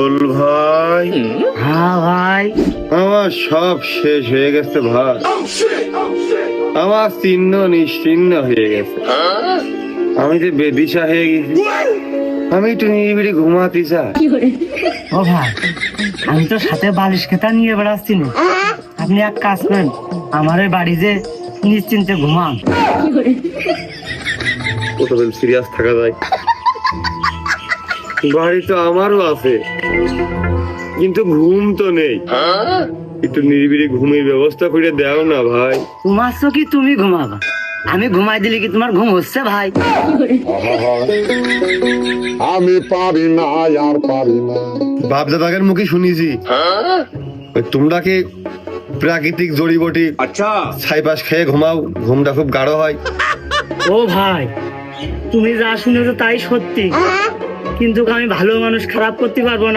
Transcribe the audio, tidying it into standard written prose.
বল ভাই, হ্যাঁ ভাই, আমার সব শেষ হয়ে গেছে ভাই। আমার চিহ্ন নিশ্চিহ্ন হয়ে গেছে। আমি যে বেদিশা হয়ে গেছি। আমি একটু নিরিবিলি ঘুমাতে চাই। ও ভাই, আমি তো সাথে বালিশ খেতা নিয়ে বেড়াচ্ছি না। আপনি এক কাজ করেন, আমার এই বাড়ি যে নিশ্চিন্তে ঘুমান। কতদিন সিরিয়াস থাকা যায়? বাড়ি তো আমারও আছে, কিন্তু ঘুম তো নেই। একটু নিরিবিলি ঘুমের ব্যবস্থা করে দাও না ভাই। তোমার তো কি তুমি ঘুমাবা, আমি ঘুমাই দিলে কি তোমার ঘুম হচ্ছে ভাই? আমি পারি না, আর পারি না। বাপ দাদাকের মুখে শুনেছি ওই তোমরা কি প্রাকৃতিক জড়িবটি আচ্ছা, ছাইপাশ খেয়ে ঘুমাও, ঘুমটা খুব গাঢ় হয়। ও ভাই, তুমি যা শুনেছো তাই সত্যি, কিন্তু আমি ভালো মানুষ খারাপ করতে পারবো না।